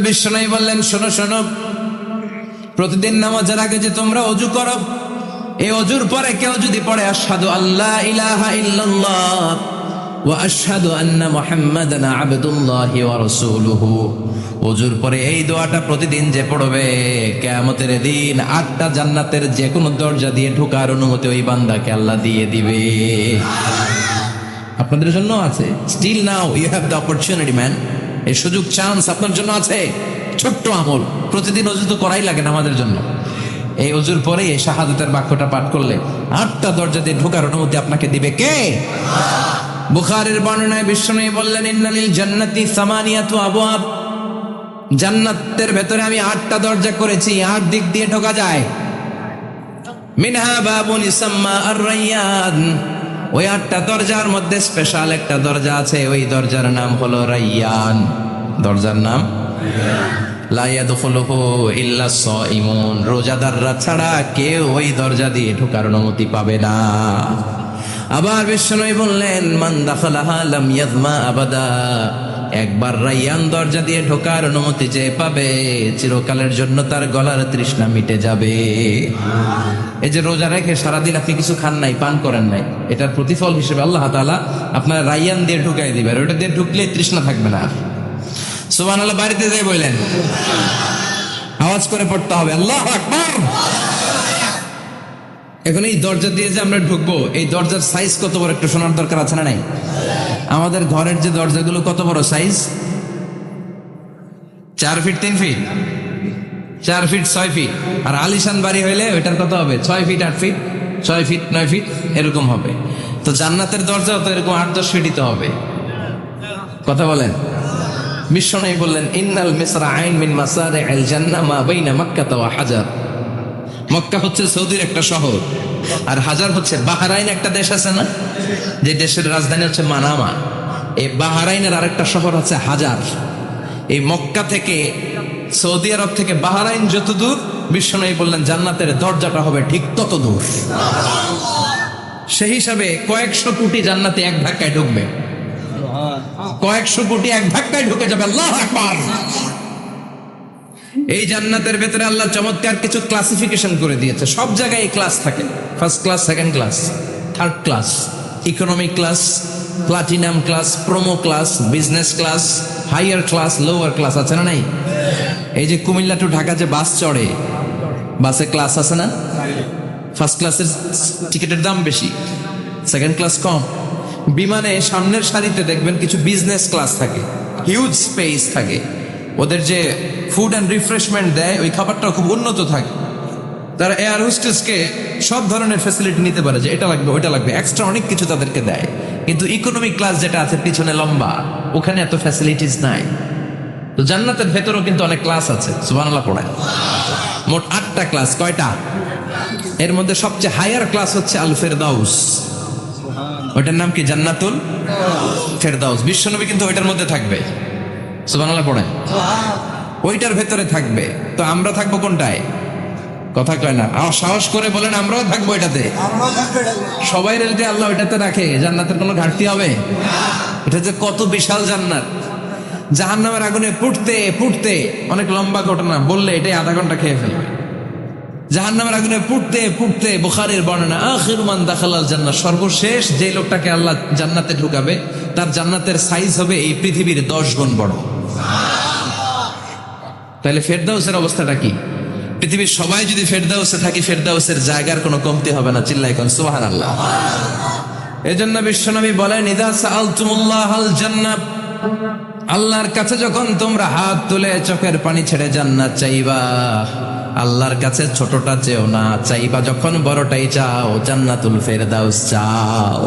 বিশ্বনবী বললেন, শোনো শোনো, প্রতিদিন নামাজের আগে যে তোমরা ওযু করো, এই ওযুর পরে কেউ যদি পড়ে আশহাদু আল্লা ইলাহা ইল্লাল্লাহ ওয়া আশহাদু আন্না মুহাম্মাদান আবদুল্লাহি ওয়া রাসূলুহু, ওযুর পরে এই দোয়াটা প্রতিদিন যে পড়বে, কিয়ামতের দিন 8টা জান্নাতের যে কোনো দরজা দিয়ে ঢোকার অনুমতি ওই বান্দাকে আল্লাহ দিয়ে দিবে। আপনাদের জন্য আছে, still now you have the opportunity man. এই সুযোগ, চান্স আপনার জন্য আছে। ছোট্ট আমল, প্রতিদিন ওযু তো করাই লাগে না আমাদের জন্য। এই ওযুর পরে এই শাহাদাতের বাক্যটা পাঠ করলে 8টা দরজা দিয়ে ঢোকার অনুমতি আপনাকে দিবে কে? বুখারীর বর্ণনায় বিশ্বনবী বললেন, ইন্নালিল জান্নাতি সামানিয়াতু আবওয়াব, জান্নাতের ভেতরে আমি 8টা দরজা করেছি, 8 দিক দিয়ে ঢোকা যায়। মিনহা বাবুন ইসাম্মা আর-রায়্যান, ওই 8টা দরজার মধ্যে স্পেশাল একটা দরজা আছে, ওই দরজার নাম হলো রায়্যান। দরজার নাম লা ইয়াদখুলুহু ইল্লা সাইমুন, রোজাদাররা ছাড়া কেউ ওই দরজা দিয়ে ঢোকার অনুমতি পাবে না। আবার বিশ্বনবী বললেন, মান দাখালাহা লাম ইয়াযমা আবাদা, একবার রায়্যান দরজা দিয়ে ঢোকার অনুমতি যে পাবে, চিরকালের জন্য তার গলার তৃষ্ণা মিটে যাবে। এই যে রোজা রেখে সারাদিন আপনি কিছু খান নাই, পান করেন নাই, এটার প্রতিফল হিসেবে আল্লাহ তাআলা আপনার রায়্যান দিয়ে ঢুকাই দিবে, আর ওটা দিয়ে ঢুকলে তৃষ্ণা থাকবে না। সুবহানাল্লাহ, বাড়িতে যাই বললেন, আওয়াজ করে পড়তে হবে আল্লাহু আকবার। এখন এই দরজা দিয়ে যে আমরা ঢুকবো, এই দরজার সাইজ কত বড় একটু শোনার দরকার আছে না নাই? আমাদের ঘরের যে দরজাগুলো কত বড় size? 4 feet 3 feet, 4 feet 6 feet. আর আলিশান বাড়ি হইলে ওইটার কত হবে? 6 ফিট 8 ফিট, 6 ফিট 9 ফিট এরকম হবে। তো জান্নাতের দরজাও তো এরকম 8-10 ফিটই তো হবে। কথা বলেন। বিশ্বনবী বললেন, ইন্নাল মিসরাআইন মিন মাসারি'আল জান্নাহ মা বাইনা মাক্কাহ ওয়া হাজার। মক্কা হচ্ছে সৌদির একটা শহর, আর হাজার হচ্ছে বাহরাইন, একটা দেশ আছে না, যে দেশের রাজধানী হচ্ছে মানামা। এই বাহরাইনের আরেকটা শহর হচ্ছে হাজার। এই মক্কা থেকে, সৌদি আরব থেকে বাহরাইন যত দূর, বিশ্বনবী বললেন জান্নাতের দরজাটা হবে ঠিক তত দূর। সেই হিসাবে কয়েকশো কোটি জান্নাতে এক ধাক্কায় ঢুকবে, কয়েকশো কোটি এক ধাক্কায় ঢুকে যাবে। আল্লাহু আকবার। এই জান্নাতের ভেতরে আল্লাহ চমৎকার কিছু ক্লাসিফিকেশন করে দিয়েছে। সব জায়গায় এই ক্লাস থাকে, first class, second class, third class, economic class, platinum class, promo class, business class, higher class, lower class, আছে না নাই? এই যে কুমিল্লা টু ঢাকা যে বাস চড়ে, বাসে ক্লাস আছে না? ফার্স্ট ক্লাসের টিকিটের দাম বেশি, সেকেন্ড ক্লাস কম। বিমানে সামনের সারিতে দেখবেন কিছু বিজনেস ক্লাস থাকে, হিউজ স্পেস থাকে, ওদের যে ফুড অ্যান্ড রিফ্রেশমেন্ট দেয় ওই খাবারটাও খুব উন্নত থাকে। তারা এয়ার হোস্টেসকে সব ধরনের ফ্যাসিলিটি নিতে পারে, যে এটা লাগবে ওইটা লাগবে, এক্সট্রা অনেক কিছু তাদেরকে দেয়। কিন্তু ইকোনমিক ক্লাস যেটা আছে পিছনে লম্বা, ওখানে এত ফ্যাসিলিটিস নাই। তো জান্নাতের ভেতরেও কিন্তু অনেক ক্লাস আছে, সুবহানাল্লাহ পড়ায়। মোট 8টা ক্লাস। কয়টা? এর মধ্যে সবচেয়ে হায়ার ক্লাস হচ্ছে আল ফেরদাউস। ওইটার নাম কি? জান্নাতুল ফেরদাউস। বিশ্বনবী কিন্তু ওইটার মধ্যে থাকবে, সুবহানাল্লাহ পড়ায়, ওইটার ভেতরে থাকবে। তো আমরা থাকবো কোনটায়? কথা কয় না, সাহস করে বলেন আমরাও থাকবো এটাতে। সবাই রেলতে আল্লাহ ওইটাতে রাখে, জান্নাতের কোনো ঘাটতি হবে? এটা যে কত বিশাল জান্নাত! জাহান্নামের আগুনে পুড়তে পুড়তে, অনেক লম্বা ঘটনা, বললে এটাই আধা ঘন্টা খেয়ে ফেলবে। জাহান্নামের আগুনে পুড়তে পুড়তে, বুখারীর বর্ণনা, আখিরু মান দাখালাল জান্নাহ, সর্বশেষ যে লোকটাকে আল্লাহ জান্নাতে ঢুকাবে, তার জান্নাতের সাইজ হবে এই পৃথিবীর 10 গুণ বড়। তাহলে ফেরদাউসের অবস্থাটা কি? পৃথিবীর সবাই যদি ফেরদাউসে থাকি, ফেরদাউসের জায়গার কোনো কমতি হবে না। চিল্লায় কোন সুবহানাল্লাহ। এজন্য বিশ্বনবী বলেন, ইযা সাআলতুমুল্লাহাল জান্নাহ, আল্লাহর কাছে যখন তোমরা হাত তুলে চোখের পানি ছেড়ে জান্নাত চাইবা, আল্লাহর কাছে ছোটটা চেও না, চাইবা যখন বড়টাই চাও, জান্নাতুল ফেরদাউস চাও।